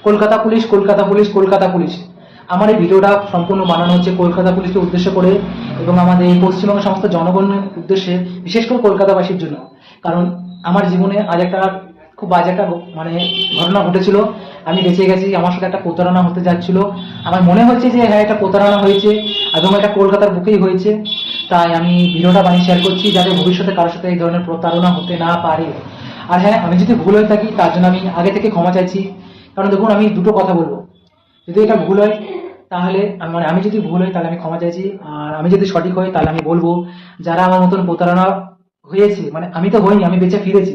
Kolkata police, Kolkata police, Kolkata police. আমার এই ভিডিওটা সম্পূর্ণ বানানো হচ্ছে কলকাতা পুলিশকে উদ্দেশ্য করে এবং আমাদের এই পশ্চিমবঙ্গের সমস্ত জনগণের উদ্দেশ্যে, বিশেষ করে কলকাতাবাসীর জন্য। কারণ আমার জীবনে আজ একটা খুব বাজে একটা মানে ঘটনা ঘটেছিল। আমি বেঁচে গেছি, আমার সাথে একটা প্রতারণা হতে যাচ্ছিল। আমার মনে হচ্ছে যে হ্যাঁ, এটা প্রতারণা হয়েছে এবং এটা কলকাতার বুকেই হয়েছে। তাই আমি ভিডিওটা বানিয়ে শেয়ার করছি যাতে ভবিষ্যতে কারোর সাথে এই ধরনের প্রতারণা হতে না পারে। আর হ্যাঁ, আমি যদি ভুল হয়ে থাকি তার জন্য আমি আগে থেকে ক্ষমা চাইছি। কারণ দেখুন, আমি দুটো কথা বলবো। যদি এটা ভুল হয় তাহলে মানে আমি যদি ভুল হই তাহলে আমি ক্ষমা চাইছি, আর আমি যদি সঠিক হই তাহলে আমি বলবো যারা আমার মতন প্রতারণা হয়েছে, মানে আমি তো হইনি, আমি বেঁচে ফিরেছি।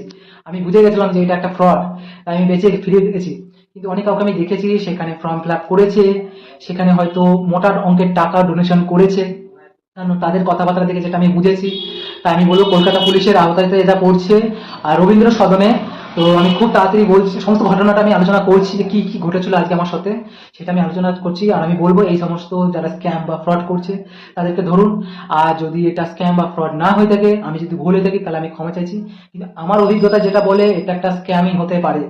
আমি বুঝে গেছিলাম যে এটা একটা ফ্রড, তাই আমি বেঁচে ফিরে গেছি। কিন্তু অনেক কাউকে আমি দেখেছি সেখানে ফর্ম ফিল আপ করেছে, সেখানে হয়তো মোটা অঙ্কের টাকা ডোনেশন করেছে। কারণ তাদের কথাবার্তা দেখে যেটা আমি বুঝেছি, তাই আমি বলবো কলকাতা পুলিশের আওতায় এটা পড়ছে। আর রবীন্দ্র সদনে তো আমি খুব তাড়াতাড়ি বলছি, সমস্ত ঘটনাটা আমি আলোচনা করছি যে কি কি ঘটেছিল আজকে আমার সাথে, সেটা আমি আলোচনা করছি। আর আমি বলবো এই সমস্ত যারা স্ক্যাম বা ফ্রড করছে তাদেরকে ধরুন। আর যদি এটা স্ক্যাম বা ফ্রড না হয়ে থাকে, আমি যদি ভুল হয়ে থাকি তাহলে আমি ক্ষমা চাইছি। কিন্তু আমার অভিজ্ঞতা যেটা বলে এটা একটা স্ক্যামই হতে পারে।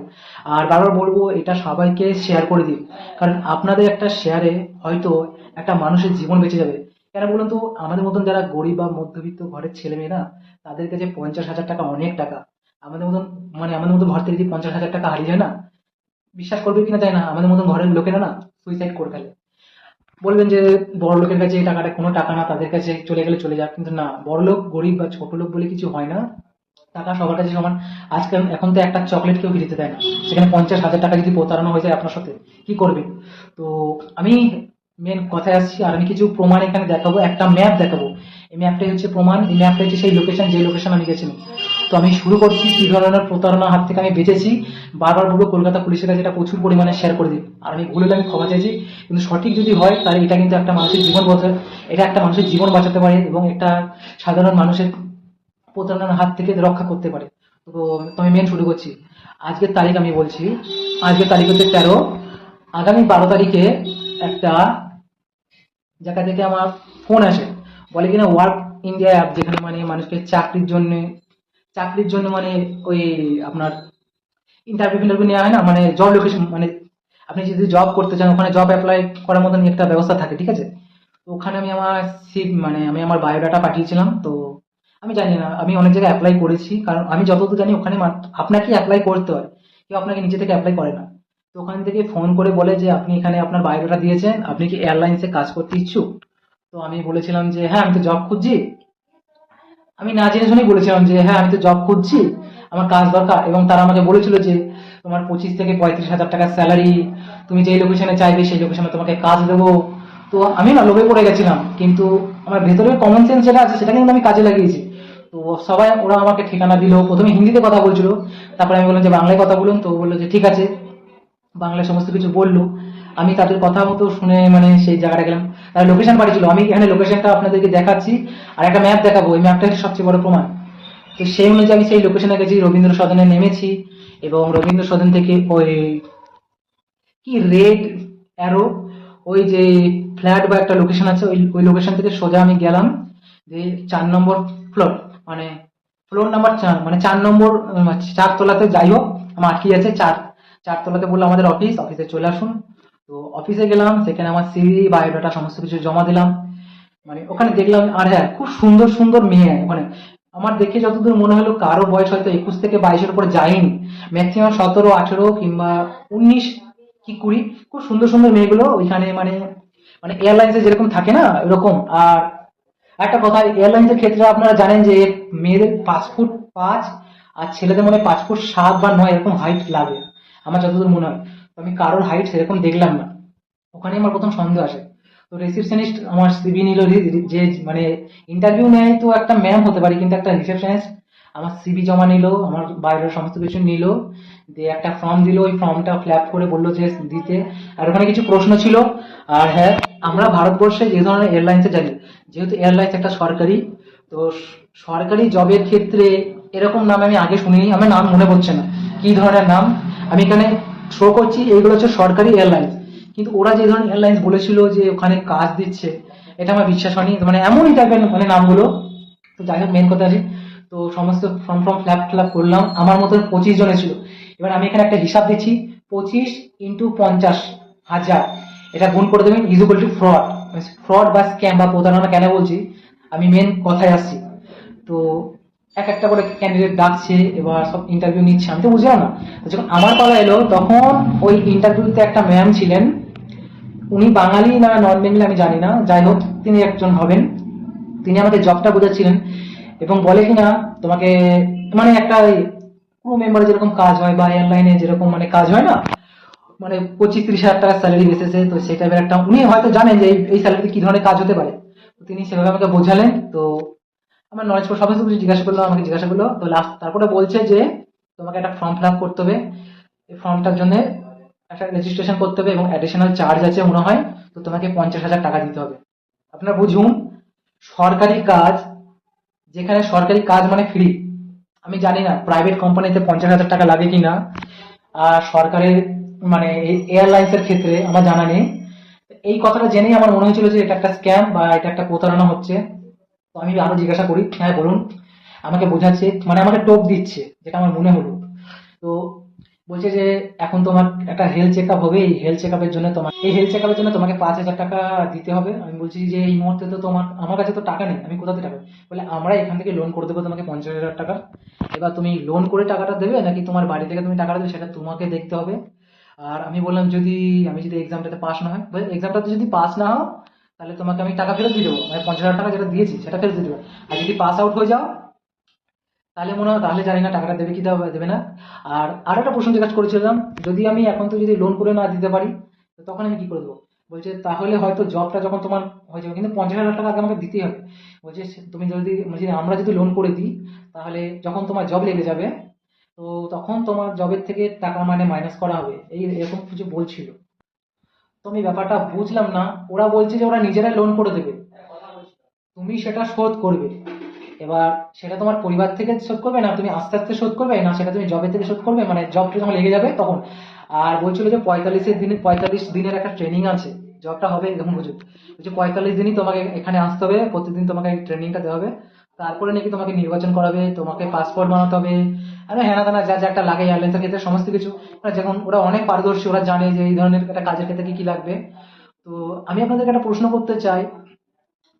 আর বারবার বলবো এটা সবাইকে শেয়ার করে দিন, কারণ আপনাদের একটা শেয়ারে হয়তো একটা মানুষের জীবন বেঁচে যাবে। কেন বলুন তো, আমাদের মতন যারা গরিব বা মধ্যবিত্ত ঘরের ছেলেমেয়েরা, তাদের কাছে 50,000 টাকা অনেক টাকা। আমাদের মতন আমাদের মতন ঘর থেকে যদি 50,000 টাকা হারিয়ে যায় না, বিশ্বাস করবে কিনা যায় না, আমাদের মতন ঘরের লোকেরা না সুইসাইড করে ফেলে। বলবেন যে বড় লোকের কাছে এই টাকাটা কোনো টাকা না, তাদের কাছে চলে গেলে চলে যাক। কিন্তু না, বড় লোক গরিব বা ছোট লোক বলে কিছু হয় না, টাকা সবার কাছে সমান। আজকাল এখন তো একটা চকলেট কেউ ফ্রিতে দেয় না, সেখানে 50,000 টাকা যদি প্রতারণা হয়ে যায় আপনার সাথে, কি করবে? তো আমি মেন কথায় আসছি, আর আমি কিছু প্রমাণ এখানে দেখাবো, একটা ম্যাপ দেখাবো। এই ম্যাপটাই হচ্ছে প্রমাণ, এই ম্যাপটা হচ্ছে সেই লোকেশন, যে লোকেশন আমি গেছিলাম। তো আমি শুরু করছি কি ধরনের প্রতারণার হাত থেকে আমি বেঁচেছি। বারবার বলবো কলকাতা পুলিশের কাছে এটা প্রচুর পরিমাণে শেয়ার করে দিন। আর আমি ভুল হলে আমি ক্ষমা চাইছি, কিন্তু সঠিক যদি হয় তাহলে এটা কিন্তু একটা মানুষের জীবন বদলে, এটা একটা মানুষের জীবন বাঁচাতে পারে এবং একটা সাধারণ মানুষের প্রতারণার হাত থেকে রক্ষা করতে পারে। তো তো আমি মেন শুরু করছি। আজকের তারিখ আমি বলছি, আজকের তারিখ হচ্ছে 13। আগামী 12 তারিখে একটা জায়গা থেকে আমার ফোন আসে, বলে কিনা ওয়ার্ক ইন্ডিয়া অ্যাপ, যেখানে মানে মানুষকে চাকরির জন্য মানে ওই আপনার ইন্টারভিউ ফিন্টারভিউ নেওয়া হয় না, মানে জব লোকেশন, মানে আপনি যদি জব করতে চান ওখানে জব অ্যাপ্লাই করার মতন একটা ব্যবস্থা থাকে, ঠিক আছে? তো ওখানে আমি আমার মানে আমি আমার বায়োডাটা পাঠিয়েছিলাম। তো আমি জানি না, আমি অনেক জায়গায় অ্যাপ্লাই করেছি, কারণ আমি যতদূর জানি ওখানে আপনাকে অ্যাপ্লাই করতে হয়, কেউ আপনাকে নিজে থেকে অ্যাপ্লাই করে না। তো ওখান থেকে ফোন করে বলে যে আপনি এখানে আপনার বায়োডাটা দিয়েছেন, আপনি কি এয়ারলাইন্সে কাজ করতে ইচ্ছুক? তো আমি বলেছিলাম যে হ্যাঁ, আমি তো জব খুঁজছি। আমি না জেনে শুনেই বলেছিলাম যে হ্যাঁ, আমি তো জব খুঁজছি, আমার কাজ দরকার। এবং তারা আমাকে বলেছিল যে তোমার 25 থেকে 35 হাজার টাকার স্যালারি, তুমি যেই লোকেশনে চাইবে সেই লোকেশনে তোমাকে কাজ দেবো। তো আমি না লোভে পড়ে গেছিলাম, কিন্তু আমার ভেতরে কমন সেন্স যেটা আছে সেটা কিন্তু আমি কাজে লাগিয়েছি। তো সবাই ওরা আমাকে ঠিকানা দিল, প্রথমে হিন্দিতে কথা বলছিল, তারপরে আমি বললাম যে বাংলায় কথা বলুন। তো ও বললো যে ঠিক আছে, বাংলায় সমস্ত কিছু বললো। আমি তাদের কথা মতো শুনে মানে সেই জায়গাটা গেলাম। তারা লোকেশন পাঠিয়েছিল, আমি এখানে লোকেশনটা আপনাদেরকে দেখাচ্ছি, আর একটা ম্যাপ দেখাবো, ওই ম্যাপটা হচ্ছে সবচেয়ে বড় প্রমাণ। তো সেই অনুযায়ী আমি সেই লোকেশনে গেছি, রবীন্দ্র সদনে নেমেছি। এবং রবীন্দ্র সদন থেকে ওই কি রেড অ্যারো, ওই যে ফ্ল্যাট বা একটা লোকেশন আছে, ওই ওই লোকেশন থেকে সোজা আমি গেলাম যে 4 নম্বর ফ্লোর, মানে ফ্লোর নাম্বার 4, মানে 4 নম্বর, 4 তলাতে। যাই হোক, আমার আটকে আছে 4 তলাতে। বললো আমাদের অফিসে চলে আসুন। তো অফিসে গেলাম, সেখানে আমার সিভি বায়োডাটা সমস্ত কিছু জমা দিলাম। মানে ওখানে দেখলাম, আর হ্যাঁ, খুব সুন্দর সুন্দর মেয়ে ওখানে। আমার দেখে যতদূর মনে হলো কারো বয়স হয়তো 21 থেকে 22-এর উপরে যায়নি, ম্যাক্সিমাম 17, 18 কিংবা 19 কি 20। খুব সুন্দর সুন্দর মেয়েগুলো ওইখানে, মানে মানে এয়ারলাইন্সে যেরকম থাকে না এরকম। আর একটা কথা, এয়ারলাইন্সের ক্ষেত্রে আপনারা জানেন যে মেয়েদের 5 ফুট 5, আর ছেলেদের মনে হয় 5 ফুট 7 বা 9 এরকম হাইট লাগে, আমার যতদূর মনে হয়। তো আমি কারোর হাইট সেরকম দেখলাম না, ওখানে আমার প্রথম সন্দেহ আসে। তো রিসেপশনিস্ট আমার সিভি নিল, যে মানে ইন্টারভিউ নেয় তো একটা ম্যাম হতে পারে, কিন্তু একটা রিসেপশনিস্ট আমার সিভি জমা নিল, আমার বাইরের সমস্ত কিছু নিল, দিয়ে একটা ফর্ম দিল, ওই ফর্মটা ফিল করে বললো যে দিতে। আর ওখানে কিছু প্রশ্ন ছিল। আর হ্যাঁ, আমরা ভারতবর্ষে যে ধরনের এয়ারলাইন্সে যাই, যেহেতু এয়ারলাইন্স একটা সরকারি, তো সরকারি জবের ক্ষেত্রে এরকম নাম আমি আগে শুনিনি, আমার নাম মনে পড়ছে না কি ধরনের নাম। আমি এখানে শো করছি, এইগুলো হচ্ছে সরকারি এয়ারলাইন্স। কিন্তু ওরা যে ধরনের এয়ারলাইন্স বলেছিল যে ওখানে কাজ দিচ্ছে, এটা আমার বিশ্বাস হয়নি, মানে এমনই টাইপের মানে নামগুলো। তো যাই হোক, মেন কথা আছে। তো সমস্ত ফর্ম ফর্ম ফিল আপ করলাম, আমার মতো 25 জন ছিল। এবার আমি এখানে একটা হিসাব দিচ্ছি, 25 × 50,000 এটা গুণ করে দেবেন is equal to fraud. Fraud বা স্ক্যাম বা প্রতারণা কেন বলছি, আমি মেন কথায় আসছি। তো এক একটা করে ক্যান্ডিডেট ডাকছে, এবার সব ইন্টারভিউ নিচ্ছে, আমি তো বুঝলাম না। তো যখন আমার পালা এলো তখন ওই ইন্টারভিউতে একটা ম্যাম ছিলেন, উনি বাঙালি না নন বেঙ্গলি আমি জানি না, যাই হোক তিনি একজন হবেন। তিনি আমাকে জবটা বোঝাচ্ছিলেন এবং বলে কিনা তোমাকে মানে একটা ক্রু মেম্বারে যেরকম কাজ হয় বা এয়ারলাইনে যেরকম মানে কাজ হয় না, মানে 25-30 হাজার টাকা স্যালারি বেসেছে, তো সেই টাইপের একটা উনি হয়তো জানেন যে এই স্যালারিতে কি ধরনের কাজ হতে পারে। তো তিনি সেভাবে আমাকে বোঝালেন। তো আমার নলেজ সবাই কিছু জিজ্ঞাসা করলো, আমাকে জিজ্ঞাসা করলো, তো লাস্ট তারপরে বলছে যে তোমাকে একটা ফর্ম ফিল আপ করতে হবে। এই ফর্মটার জন্য একটা রেজিস্ট্রেশন করতে হবে এবং অ্যাডিশনাল চার্জ আছে মনে হয়। তো তোমাকে 50,000 টাকা দিতে হবে। আপনারা বুঝুন, সরকারি কাজ, যেখানে সরকারি কাজ মানে ফ্রি। আমি জানি না প্রাইভেট কোম্পানিতে 50,000 টাকা লাগে কিনা, আর সরকারের মানে এয়ারলাইন্স এর ক্ষেত্রে আমার জানা নেই। এই কথাটা জেনেই আমার মনে হয়েছিল যে এটা একটা স্ক্যাম বা এটা একটা প্রতারণা হচ্ছে। তো আমি আরো জিজ্ঞাসা করি, হ্যাঁ বলুন। আমাকে বোঝাচ্ছে, মানে আমাকে টোপ দিচ্ছে, যেটা আমার মনে হলো। তো বলছে যে এখন তোমার একটা হেলথ চেক আপ হবে, এই হেলথ চেক আপের জন্য তোমার এই হেলথ চেক আপের জন্য তোমাকে 5,000 টাকা দিতে হবে। আমি বলছি যে এই মুহূর্তে তো আমার কাছে তো টাকা নেই, আমি কোথা থেকে টাকা দেবো? বলে আমরা এখান থেকে লোন করে দেবো তোমাকে 50,000 টাকা। এবার তুমি লোন করে টাকাটা দেবে নাকি তোমার বাড়ি থেকে তুমি টাকাটা দেবে, সেটা তোমাকে দেখতে হবে। আর আমি বললাম আমি যদি এক্সামটাতে পাস না হয়, এক্সামটাতে যদি পাস না হও, তাহলে তোমাকে আমি টাকা ফেরত দিয়ে দেবো, মানে 50,000 টাকা যেটা দিয়েছি সেটা ফেরত দিয়ে দেবো। আর যদি পাস আউট হয়ে যাও, তাহলে মনে হয়, তাহলে জানি না টাকাটা দেবে কি দেবে না। আর একটা প্রশ্ন জিজ্ঞাসা করেছিলাম, যদি আমি এখন তো যদি লোন করে না দিতে পারি, তো তখন আমি কি করে দেবো? বলছে তাহলে হয়তো জবটা যখন তোমার হয়ে যাবে, কিন্তু 50,000 টাকা আগে আমাকে দিতেই হবে। বলছে তুমি যদি আমরা যদি লোন করে দিই, তাহলে যখন তোমার জব লেগে যাবে, তো তখন তোমার জবের থেকে টাকা মানে মাইনাস করা হবে, এরকম কিছু বলছিল। তো আমি ব্যাপারটা বুঝলাম না। ওরা বলছে যে ওরা নিজেরাই লোন করে দেবে, তুমি সেটা শোধ করবে। এবার সেটা তোমার পরিবার থেকে শোধ করবে, না তুমি আস্তে আস্তে শোধ করবে, না সেটা তুমি জবের থেকে শোধ করবে, মানে জবটা যখন লেগে যাবে তখন। আর বলছিল যে 45 দিনের একটা ট্রেনিং আছে, জবটা হবে যখন বুঝো। বলছে 45 দিনই তোমাকে এখানে আসতে হবে, প্রতিদিন তোমাকে ট্রেনিংটা দেওয়া হবে। তারপরে নাকি তোমাকে নির্বাচন করাবে, তোমাকে পাসপোর্ট বানাতে হবে, আরে হ্যানা তেনা যা যা একটা লাগে এয়ারলাইন্সের ক্ষেত্রে সমস্ত কিছু। মানে যখন ওরা অনেক পারদর্শী, ওরা জানে যে এই ধরনের একটা কাজের ক্ষেত্রে কি কি লাগবে। তো আমি আপনাদেরকে একটা প্রশ্ন করতে চাই,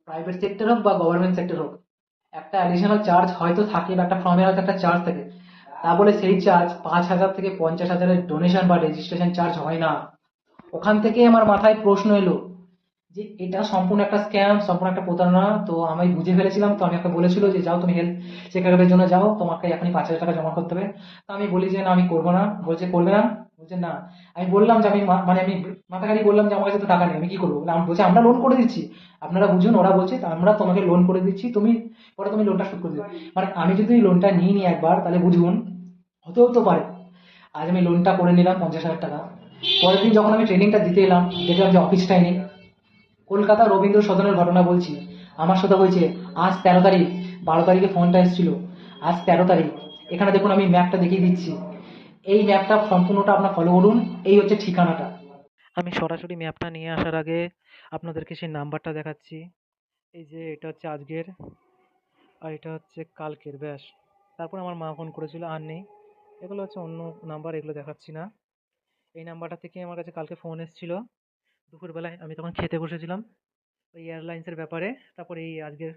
প্রাইভেট সেক্টর হোক বা গভর্নমেন্ট সেক্টর হোক, একটা অ্যাডিশনাল চার্জ হয়তো থাকে বা একটা ফর্মে হয়তো একটা চার্জ থাকে। তা বলে সেই চার্জ 5,000 থেকে 50,000-এর ডোনেশন বা রেজিস্ট্রেশন চার্জ হয় না। ওখান থেকে আমার মাথায় প্রশ্ন এলো যে এটা সম্পূর্ণ একটা স্ক্যাম, সম্পূর্ণ একটা প্রতারণা। তো আমি বুঝে ফেলেছিলাম। তো আমি ওকে বলেছিল যে যাও তুমি হেলথ চেক আপের জন্য যাও, তোমাকে এখনই 5,000 টাকা জমা করতে হবে। তো আমি বলি যে না আমি করবো না। বলছে করবে না? বলছে না। আমি বললাম যে মানে আমি মাথাখালি বললাম যে আমার কাছে তো টাকা নেই, আমি কি করবো? বলছে আমরা লোন করে দিচ্ছি। আপনারা বুঝুন, ওরা বলছে আমরা তোমাকে লোন করে দিচ্ছি, পরে তুমি লোনটা শোধ করে দেবে। মানে আমি যদি লোনটা নিয়ে নিই একবার, তাহলে বুঝুন হতেও তো পারে। আজ আমি লোনটা করে নিলাম 50,000 টাকা। পরের দিন যখন আমি ট্রেনিংটা দিতে এলাম, দেখলাম যে অফিসটাই নেই। কলকাতা রবীন্দ্র সদনের ঘটনা বলছি, আমার সাথে হয়েছে আজ 13 তারিখ। 12 তারিখে ফোনটা এসেছিল, আজ 13 তারিখ। এখানে দেখুন আমি ম্যাপটা দেখিয়ে দিচ্ছি, এই ম্যাপটা সম্পূর্ণটা আপনার ফলো করুন। এই হচ্ছে ঠিকানাটা। আমি সরাসরি ম্যাপটা নিয়ে আসার আগে আপনাদেরকে সেই নাম্বারটা দেখাচ্ছি। এই যে এটা হচ্ছে আজকের, আর এটা হচ্ছে কালকের, ব্যাস। তারপর আমার মা ফোন করেছিল, আর নেই। এগুলো হচ্ছে অন্য নাম্বার, এগুলো দেখাচ্ছি না। এই নাম্বারটা থেকে আমার কাছে কালকে ফোন এসেছিল দুপুরবেলায়, আমি তখন খেতে বসেছিলাম ওই এয়ারলাইন্সের ব্যাপারে। তারপরে এই আজকের,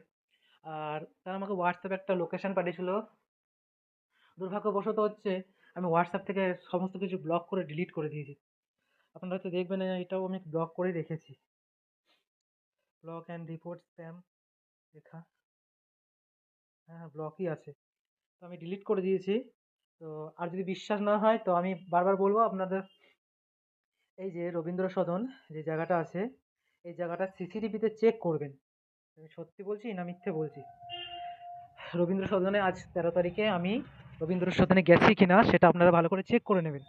আর তারা আমাকে হোয়াটসঅ্যাপে একটা লোকেশন পাঠিয়েছিল। দুর্ভাগ্যবশত হচ্ছে আমি হোয়াটসঅ্যাপ থেকে সমস্ত কিছু ব্লক করে ডিলিট করে দিয়েছি। আপনারা হয়তো দেখবেন এটাও আমি ব্লক করে রেখেছি, ব্লক অ্যান্ড রিপোর্ট স্প্যাম লেখা। হ্যাঁ, ব্লকই আছে। তো আমি ডিলিট করে দিয়েছি। তো আর যদি বিশ্বাস না হয় তো আমি বারবার বলবো আপনাদের, এই যে রবীন্দ্র সদন যে জায়গাটা আছে, এই জায়গাটা সিসিটিভিতে চেক করবেন। আমি সত্যি বলছি না মিথ্যে বলছি? রবীন্দ্র সদনে আজ 13 তারিখে আমি রবীন্দ্র সদনে গেছি কিনা সেটা আপনারা ভালো করে চেক করে নেবেন।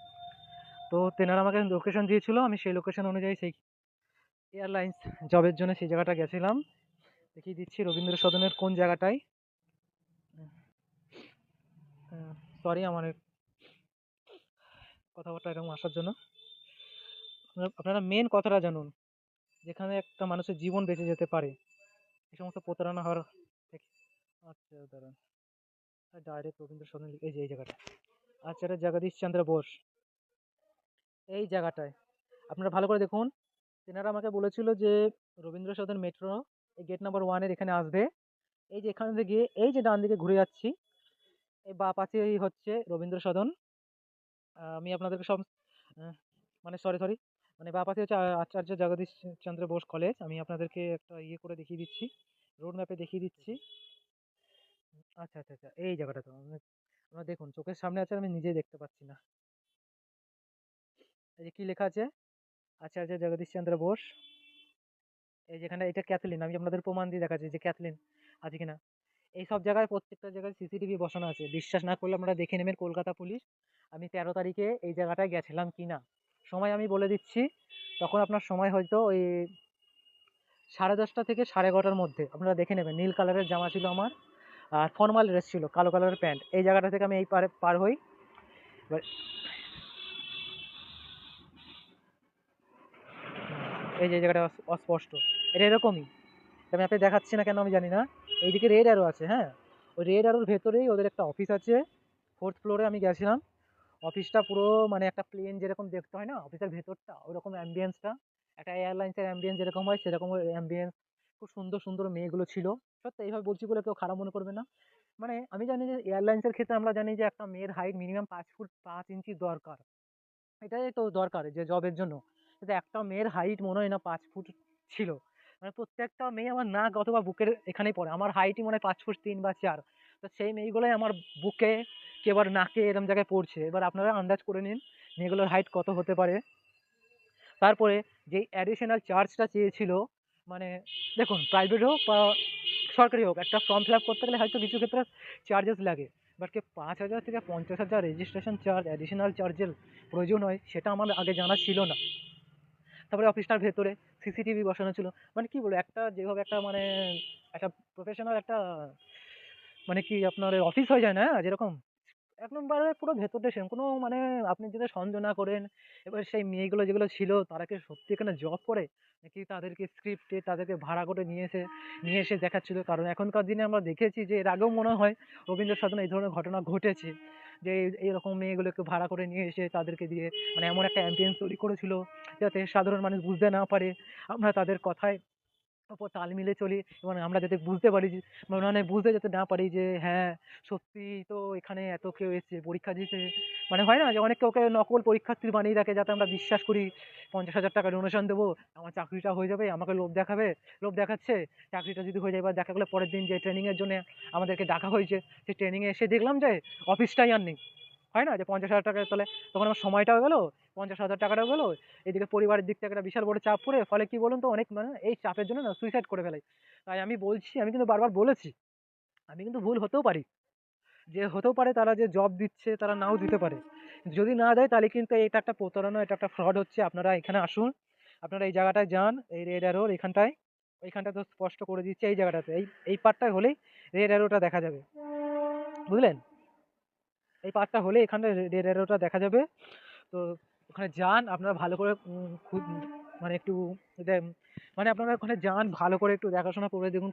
তো তেনারা আমাকে লোকেশন দিয়েছিল, আমি সেই লোকেশন অনুযায়ী সেই এয়ারলাইন্স জবের জন্য সেই জায়গাটা গেছিলাম। দেখিয়ে দিচ্ছি রবীন্দ্র সদনের কোন জায়গাটায়। সরি আমার কথাবার্তা এরকম আসার জন্য। আপনারা মেন কথাটা জানুন, যেখানে একটা মানুষের জীবন বেঁচে যেতে পারে, এই সমস্ত প্রতারণা হওয়ার আচ্ছা দাঁড়ান, ডাইরেক্ট রবীন্দ্র সদন, এই যে এই জায়গাটা। আচ্ছা, এটা জগদীশ চন্দ্র বোস। এই জায়গাটায় আপনারা ভালো করে দেখুন। তেনারা আমাকে বলেছিল যে রবীন্দ্র সদন মেট্রো এই গেট নাম্বার 1 এর এখানে আসবে। এই যে এখান থেকে গিয়ে এই যে ডান দিকে ঘুরে যাচ্ছি, এই বাঁ পাশেই হচ্ছে রবীন্দ্র সদন। আমি আপনাদেরকে সব আ মানে সরি, মানে বাঁ পাশে হচ্ছে আচার্য জগদীশ চন্দ্র বোস কলেজ। আমি আপনাদেরকে একটা ইয়ে করে দেখিয়ে দিচ্ছি। রোড ম্যাপে দেখিয়ে দিচ্ছি। আচ্ছা। এই জায়গাটা তো। আপনারা দেখুন চোখের সামনে আছে আমি নিজেই দেখতে পাচ্ছি না। এই যে কি লেখা আছে? আচার্য জগদীশ চন্দ্র বোস। এই যেখানে এটা ক্যাথলিন। আমি আপনাদের প্রমাণ দিয়ে দেখাচ্ছি যে ক্যাথলিন আছে কিনা। এই সব জায়গায় প্রত্যেকটা জায়গায় সিসিটিভি বসানো আছে। বিশ্বাস না করলে আপনারা দেখে নেবেন কলকাতা পুলিশ। আমি 13 তারিখে এই জায়গাটায় গেছিলাম কিনা। সময় আমি বলে দিচ্ছি। তখন আপনার সময় হয়তো ওই 10:30 থেকে 11:30 মধ্যে। আপনারা দেখে নেবেন। নীল কালারের জামা ছিল আমার। আর ফর্মাল ড্রেস ছিল, কালো কালারের প্যান্ট। এই জায়গাটা থেকে আমি এই পারে পার হই। এবার এই যে এই জায়গাটা অস্পষ্ট। এটা এরকমই। আমি আপনাকে দেখাচ্ছি না কেন আমি জানি না। এইদিকে রেড অ্যারো আছে, হ্যাঁ? ওই রেড অ্যারোর ভেতরেই ওদের একটা অফিস আছে। 4th ফ্লোরে আমি গেছিলাম। অফিসটা পুরো মানে একটা প্লেন যেরকম দেখতে হয় না অফিসের ভেতরটা ওরকম অ্যাম্বিয়েন্সটা, একটা এয়ারলাইন্সের অ্যাম্বিয়েন্স যেরকম হয় সেরকম অ্যাম্বিয়েন্স। খুব সুন্দর সুন্দর মেয়েগুলো ছিল। সত্যি এইভাবে বলছি বলে কেউ খারাপ মনে করবে না। মানে আমি জানি যে এয়ারলাইন্সের ক্ষেত্রে আমরা জানি যে একটা মেয়ের হাইট মিনিমাম 5 ফুট 5 ইঞ্চি দরকার। এটাই তো দরকার যে জবের জন্য। কিন্তু একটা মেয়ের হাইট মনে হয় না 5 ফুট ছিল। মানে প্রত্যেকটা মেয়ে আমার নাক অথবা বুকের এখানেই পড়ে। আমার হাইটই মনে হয় 5 ফুট 3 বা 4। তো সেই মেয়েগুলোই আমার বুকে কি আবার নাকে এরম জায়গায় পড়ছে। এবার আপনারা আন্দাজ করে নিন মেয়েগুলোর হাইট কত হতে পারে। তারপরে যেই অ্যাডিশনাল চার্জটা চেয়েছিল, মানে দেখুন প্রাইভেট হোক বা সরকারি হোক একটা ফর্ম ফিল আপ করতে গেলে হয়তো কিছু ক্ষেত্রে চার্জেস লাগে। বাট কি 5,000 থেকে 50,000 রেজিস্ট্রেশন চার্জ অ্যাডিশনাল চার্জের প্রয়োজন হয় সেটা আমার আগে জানা ছিল না। তারপরে অফিসটার ভেতরে সিসিটিভি বসানো ছিল। মানে কি বলবো একটা যেভাবে একটা মানে একটা প্রফেশনাল একটা মানে কি আপনার অফিস হয়ে যায় না যেরকম এক নম্বরে পুরো ভেতরটা সেরকম কোনো মানে আপনি যদি সন্দেহ না করেন। এবার সেই মেয়েগুলো যেগুলো ছিল তারা কি সত্যি এখানে জব করে নাকি তাদেরকে স্ক্রিপ্টে তাদেরকে ভাড়া করে নিয়ে এসে দেখাচ্ছিল। কারণ এখনকার দিনে আমরা দেখেছি যে এর আগেও মনে হয় রবীন্দ্র সদনে এই ধরনের ঘটনা ঘটেছে যে এইরকম মেয়েগুলোকে ভাড়া করে নিয়ে এসে তাদেরকে দিয়ে মানে এমন একটা অ্যাম্বিয়েন্স তৈরি করেছিল যাতে সাধারণ মানুষ বুঝতে না পারে। আমরা তাদের কথায় ওপর তাল মিলিয়ে চলি এবং আমরা যাতে বুঝতে পারি যে মানে বুঝতে যাতে না পারি যে হ্যাঁ সত্যিই তো এখানে এত কেউ এসছে পরীক্ষা দিতে। মানে হয় না যে অনেকে ওকে নকল পরীক্ষার্থী বানিয়ে রাখে যাতে আমরা বিশ্বাস করি 50,000 টাকা ডোনেশন দেবো আমার চাকরিটা হয়ে যাবে। আমাকে লোভ দেখাচ্ছে। চাকরিটা যদি হয়ে যায় এবার দেখা গেলো পরের দিন যে ট্রেনিংয়ের জন্য আমাদেরকে ডাকা হয়েছে সেই ট্রেনিংয়ে এসে দেখলাম যে অফিসটাই আর নেই। হয় না যে 50,000 টাকা তোলে তখন আমার সময়টাও গেলো 50,000 টাকাটাও গেলো। এদিকে পরিবারের দিক থেকে একটা বিশাল বড় চাপ পড়ে ফলে কি বলুন তো অনেক মানে এই চাপের জন্য না সুইসাইড করে ফেলে। তাই আমি বলছি আমি কিন্তু বারবার বলেছি আমি কিন্তু ভুল হতেও পারি। যে হতেও পারে তারা যে জব দিচ্ছে তারা নাও দিতে পারে। যদি না দেয় তাহলে কিন্তু এটা একটা প্রতারণা এটা একটা ফ্রড হচ্ছে। আপনারা এখানে আসুন। আপনারা এই জায়গাটায় যান এই রেড অ্যারোর এখানটায়। ওইখানটা তো স্পষ্ট করে দিচ্ছে এই জায়গাটাতে এই পার্টটায় হলেই রেড অ্যারোটা দেখা যাবে। বুঝলেন? এই পার্টটা হলে এখানে রেড অ্যারোটা দেখা যাবে। তো ওখানে যান আপনারা ভালো করে মানে একটু মানে আপনারা ওখানে যান ভালো করে একটু দেখাশোনা করে দেখুন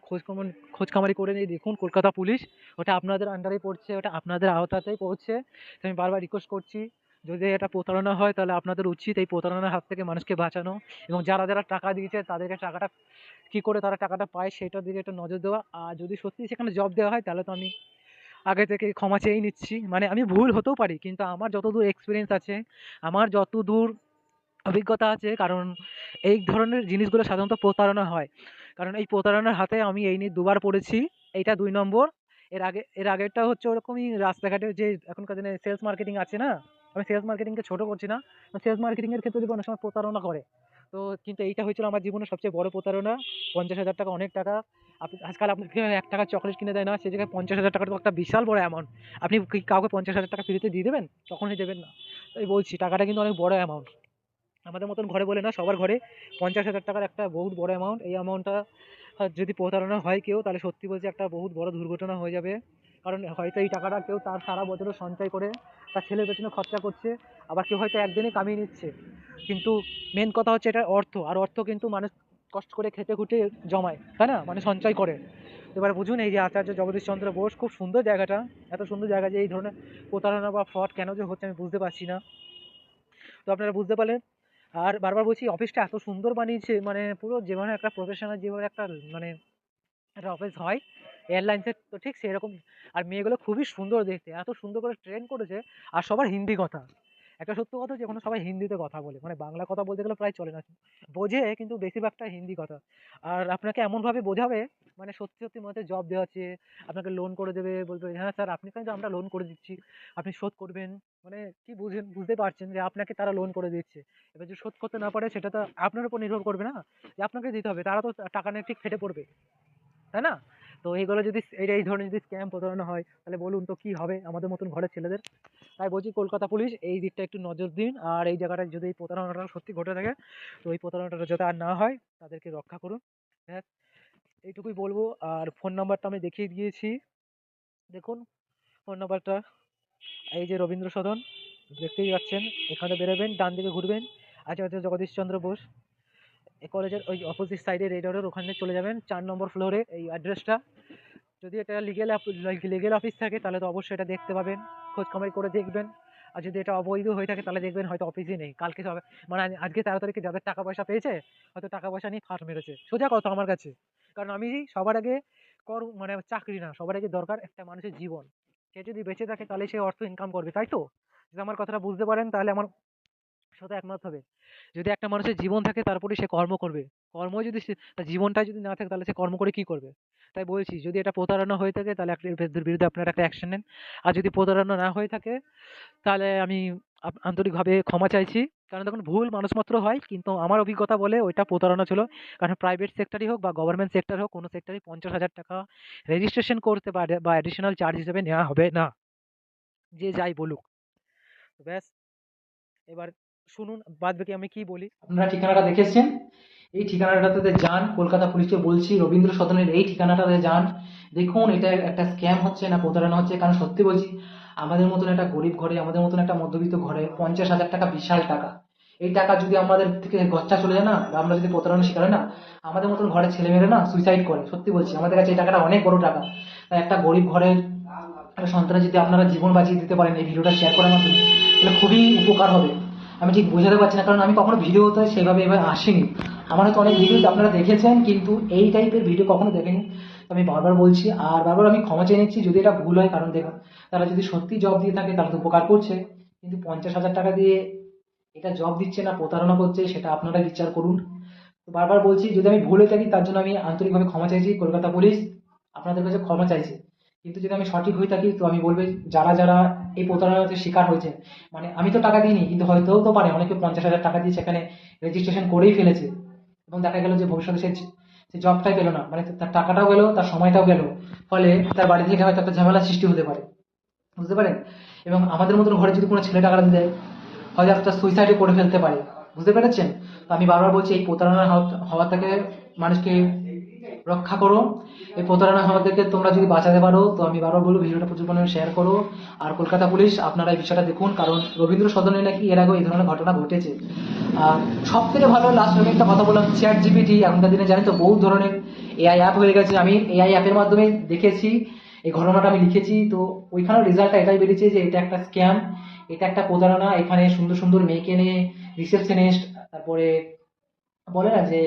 খোঁজখামারি করে নিয়ে দেখুন কলকাতা পুলিশ ওটা আপনাদের আন্ডারেই পড়ছে ওটা আপনাদের আওতাতেই পড়ছে। তো আমি বারবার রিকোয়েস্ট করছি যদি এটা প্রতারণা হয় তাহলে আপনাদের উচিত এই প্রতারণার হাত থেকে মানুষকে বাঁচানো এবং যারা যারা টাকা দিয়েছে তাদেরকে টাকাটা কী করে তারা টাকাটা পায় সেটার দিকে একটু নজর দেওয়া। আর যদি সত্যি সেখানে জব দেওয়া হয় তাহলে তো আমি আগে থেকে ক্ষমা চেয়েই নিচ্ছি। মানে আমি ভুল হতেও পারি কিন্তু আমার যতদূর এক্সপিরিয়েন্স আছে, আমার যতদূর অভিজ্ঞতা আছে কারণ এই ধরনের জিনিসগুলো সাধারণত প্রতারণা হয়। কারণ এই প্রতারণার হাতে আমি এই নিয়ে দুবার পড়েছি। এইটা ২ নম্বর। এর আগেরটা হচ্ছে ওরকমই রাস্তাঘাটে যে এখনকার দিনে সেলস মার্কেটিং আছে না? আমি সেলস মার্কেটিংকে ছোট করছি না। সেলস মার্কেটিং এর ক্ষেত্রে দেখবে অনেক সময় প্রতারণা করে। তো কিন্তু এইটা হয়েছিল আমার জীবনের সবচেয়ে বড় প্রতারণা। 50,000 টাকা অনেক টাকা। আজকাল আপনাকে ৳১ চকোলেট কিনে দেয় না, সে জায়গায় 50,000 টাকা তো একটা বিশাল বড় অ্যামাউন্ট। আপনি কি কাউকে 50,000 টাকা ফ্রিতে দিয়ে দেবেন? কখনোই দেবেন না। তাই বলছি টাকাটা কিন্তু অনেক বড় অ্যামাউন্ট। আমাদের মতন ঘরে বলে না সবার ঘরে 50,000 টাকার একটা বহুত বড় অ্যামাউন্ট। এই অ্যামাউন্টটা যদি প্রতারণা হয় কেউ তাহলে সত্যি বলছি একটা বহুত বড় দুর্ঘটনা হয়ে যাবে। কারণ হয়তো এই টাকাটা কেউ তার সারা বছরের সঞ্চয় করে তার ছেলের পেছনে খরচা করছে। আবার কেউ হয়তো একদিনে কামিয়ে নিচ্ছে। কিন্তু মেন কথা হচ্ছে এটা অর্থ। আর অর্থ কিন্তু মানুষ কষ্ট করে খেটে খুঁটে জমায়। তাই না? মানে সঞ্চয় করে। এবার বুঝুন এই যে আচার্য জগদীশ চন্দ্র বোস খুব সুন্দর জায়গাটা। এত সুন্দর জায়গা যে এই ধরনের প্রতারণা বা ফ্রড কেন যে হচ্ছে আমি বুঝতে পারছি না। তো আপনারা বুঝতে পারলেন। আর বারবার বলছি অফিসটা এত সুন্দর বানিয়েছে, মানে পুরো যেভাবে একটা প্রফেশনাল, যেভাবে একটা মানে একটা অফিস হয় এয়ারলাইন্সের, তো ঠিক সেরকম। আর মেয়েগুলো খুবই সুন্দর দেখতে, এত সুন্দর করে ট্রেন করেছে। আর সবার হিন্দি কথা, একটা সত্য কথা যে ওখানে সবাই হিন্দিতে কথা বলে, মানে বাংলা কথা বলতে গেলে প্রায় চলে না, বোঝে কিন্তু বেশিরভাগটা হিন্দি কথা। আর আপনাকে এমনভাবে বোঝাবে, মানে সত্যি সত্যি মনে হচ্ছে জব দেওয়া হচ্ছে, আপনাকে লোন করে দেবে, বলবে হ্যাঁ স্যার আপনি কিন্তু আমরা লোন করে দিচ্ছি, আপনি শোধ করবেন। মানে কি বুঝেন, বুঝতে পারছেন যে আপনাকে তারা লোন করে দিচ্ছে। এবার যদি শোধ করতে না পারে সেটা তো আপনার উপর নির্ভর করবে না, যে আপনাকে দিতে হবে, তারা তো টাকা নিয়ে ঠিক ফেটে পড়বে, তাই না? তো এইগুলো যদি এই ধরনের যদি স্ক্যাম প্রতারণা হয়, তাহলে বলুন তো কি হবে আমাদের মতন ঘরের ছেলেদের। তাই বলছি কলকাতা পুলিশ এই দিকটা একটু নজর দিন, আর এই জায়গাটায় যদি এই প্রতারণাটা সত্যি ঘটে থাকে, তো এই প্রতারণাটা যাতে আর না হয়, তাদেরকে রক্ষা করুন। হ্যাঁ, এইটুকুই বলবো। আর ফোন নাম্বারটা আমি দেখিয়ে দিয়েছি, দেখুন ফোন নাম্বারটা, এই যে রবীন্দ্র সদন, দেখতেই পাচ্ছেন। এখানে বেরোবেন, ডান দিকে ঘুরবেন, আচার্য জগদীশচন্দ্র বোস এই কলেজের ওই অপোজিট সাইডে রেড রোডের ওখানে চলে যাবেন, 4 নম্বর ফ্লোরে এই অ্যাড্রেসটা। যদি এটা লিগেল অফিস থাকে তাহলে তো অবশ্যই এটা দেখতে পাবেন, খোঁজ খবর করে দেখবেন। আর যদি এটা অবৈধ হয়ে থাকে তাহলে দেখবেন হয়তো অফিসই নেই, কালকে সব মানে আজকে 13 তারিখে যাদের টাকা পয়সা পেয়েছে, হয়তো টাকা পয়সা নিয়ে ফাঁস মেরেছে, সোজা কথা আমার কাছে। কারণ আমি সবার আগে মানে চাকরি না, সবার আগে দরকার একটা মানুষের জীবন। সে যদি বেঁচে থাকে তাহলে সে অর্থ ইনকাম করবে, তাই তো? যদি আমার কথাটা বুঝতে পারেন তাহলে আমার সাথে একমত হবে। যদি একটা মানুষের জীবন থাকে তারপরে সে কর্ম করবে, কর্ম যদি তার জীবনটা যদি না থাকে তাহলে সে কর্ম করে কি করবে? তাই বলছি যদি এটা প্রতারণা হয়ে থাকে তাহলে এর বিরুদ্ধে আপনারা একটা অ্যাকশন নেন। আর যদি প্রতারণা না হয়ে থাকে তাহলে আমি আন্তরিকভাবে ক্ষমা চাইছি। কারণ দেখুন ভুল মানুষ মাত্র হয়, কিন্তু আমার অভিজ্ঞতা বলে ওইটা প্রতারণা ছিল। কারণ প্রাইভেট সেক্টরই হোক বা গভর্নমেন্ট সেক্টর হোক, কোনো সেক্টরই 50,000 টাকা রেজিস্ট্রেশন করতে পারে বা অ্যাডিশনাল চার্জ হিসেবে নেওয়া হবে না, যে যাই বলুক। তো ব্যাস, এবার শুনুন বাদ বাকি আমি কি বলি। আপনারা ঠিকানাটা দেখেছেন, এই ঠিকানাটাতে যান, কলকাতা পুলিশকে বলছি রবীন্দ্র সদনের এই ঠিকানাটাতে যান। দেখুন এটা একটা স্ক্যাম হচ্ছে না প্রতারণা হচ্ছে। কারণ সত্যি বলছি, আমাদের মতন একটা গরিব ঘরে, আমাদের মতন একটা মধ্যবিত্ত ঘরে 50,000 টাকা বিশাল টাকা। এই টাকা যদি আমাদের থেকে গচ্চা চলে যায় না, বা আমরা যদি প্রতারণার শিকার হয় না, আমাদের মতন ঘরের ছেলেমেয়েরা না সুইসাইড করে। সত্যি বলছি, আমাদের কাছে এই টাকাটা অনেক বড় টাকা। তাই একটা গরিব ঘরের একটা সন্তানের যদি আপনারা জীবন বাঁচিয়ে দিতে পারেন এই ভিডিওটা শেয়ার করার মাধ্যমে, তাহলে খুবই উপকার হবে। আমি ঠিক বোঝাতে পারছি না, কারণ আমি কখনো ভিডিওতে সেভাবে এভাবে আসিনি। আমার হয়তো অনেক ভিডিও আপনারা দেখেছেন, কিন্তু এই টাইপের ভিডিও কখনো দেখেনি। তো আমি বারবার বলছি, আর বারবার আমি ক্ষমা চেয়ে নিচ্ছি যদি এটা ভুল হয়। কারণ দেখুন, তারা যদি সত্যি জব দিয়ে থাকে তাহলে তো উপকার করছে, কিন্তু 50,000 টাকা দিয়ে এটা জব দিচ্ছে না প্রতারণা করছে, সেটা আপনারা বিচার করুন। তো বারবার বলছি, যদি আমি ভুল হয়ে থাকি তার জন্য আমি আন্তরিকভাবে ক্ষমা চাইছি। কলকাতা পুলিশ আপনাদের কাছে ক্ষমা চাইছে। কিন্তু যদি আমি সঠিক হয়ে থাকি তো আমি বলবো, যারা যারা এই প্রতারণাতে শিকার হয়েছে, মানে আমি তো টাকা দিইনি, কিন্তু হয়তো তো পারে অনেকে 50,000 টাকা দিয়ে সেখানে রেজিস্ট্রেশন করেই ফেলেছে, এবং দেখা গেল যে ভবিষ্যতে সে জবটাই পেলো না, মানে তার টাকাটাও গেল, তার সময়টাও গেল। ফলে তার বাড়ি থেকে হয়তো একটা ঝামেলা সৃষ্টি হতে পারে, বুঝতে পারেন? এবং আমাদের মতন ঘরে যদি কোনো ছেলে টাকা দেয়, হয়তো একটা সুইসাইডও করে ফেলতে পারে, বুঝতে পেরেছেন? তো আমি বারবার বলছি এই প্রতারণা হওয়া থেকে মানুষকে রক্ষা করো। এই প্রতারণা হওয়া থেকে তোমরা যদি বাঁচাতে পারো, তো আমি বারবার বলবো ভিডিওটা প্রচুর পরিমাণে শেয়ার করো। আর কলকাতা পুলিশ আপনারা এই বিষয়টা দেখুন, কারণ রবীন্দ্র সদনে নাকি এর আগেও এই ধরনের ঘটনা ঘটেছে। আর সব থেকে ভালো, লাস্ট আমি একটা কথা বললাম, চ্যাট জিপিটি এখনকার দিনে জানি তো বহু ধরনের এআই অ্যাপ হয়ে গেছে। আমি এআই অ্যাপের মাধ্যমে দেখেছি এই ঘটনাটা, আমি লিখেছি, তো ওইখানেও রেজাল্টটা এটাই বেরিয়েছে যে এটা একটা স্ক্যাম, এটা একটা প্রতারণা। এখানে সুন্দর সুন্দর মেয়েকে নিয়ে রিসেপশনিস্ট, তারপরে বলে না যে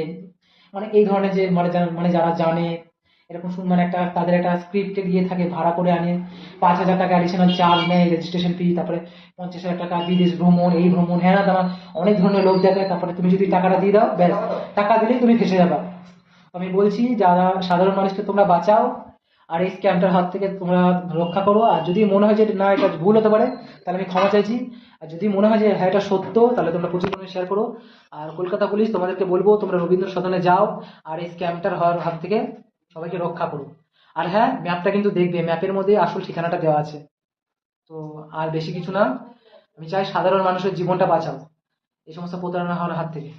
মানে এই ধরনের যে মানে মানে যারা জানে এরকম মানে একটা তাদের একটা স্ক্রিপ্টে দিয়ে থাকে, ভাড়া করে আনে, 5,000 টাকা অ্যাডিশনাল চার্জ নেয়, রেজিস্ট্রেশন ফি, তারপরে 50,000 টাকা বিদেশ ভ্রমণ, এই ভ্রমণ, হ্যাঁ না তেমন অনেক ধরনের লোক দেখায়। তারপরে তুমি যদি টাকাটা দিয়ে দাও, ব্যাস, টাকা দিলেই তুমি ফেসে যাবে। তো আমি বলছি যারা সাধারণ মানুষকে তোমরা বাঁচাও, আর এই স্ক্যামটার হাত থেকে তোমরা রক্ষা করো। আর যদি মনে হয় যে না এটা ভুল হতে পারে, তাহলে আমি ক্ষমা চাইছি। আর যদি মনে হয় যে হ্যাঁ এটা সত্য, তাহলে তোমরা প্রচুর পরিমাণে শেয়ার করো। আর কলকাতা পুলিশ তোমাদেরকে বলবো তোমরা রবীন্দ্র সদনে যাও, আর এই স্ক্যামটার হওয়ার হাত থেকে সবাইকে রক্ষা করো। আর হ্যাঁ, ম্যাপটা কিন্তু দেখবে, ম্যাপের মধ্যে আসল ঠিকানাটা দেওয়া আছে। তো আর বেশি কিছু না, আমি চাই সাধারণ মানুষের জীবনটা বাঁচাও এই সমস্ত প্রতারণা হওয়ার হাত থেকে।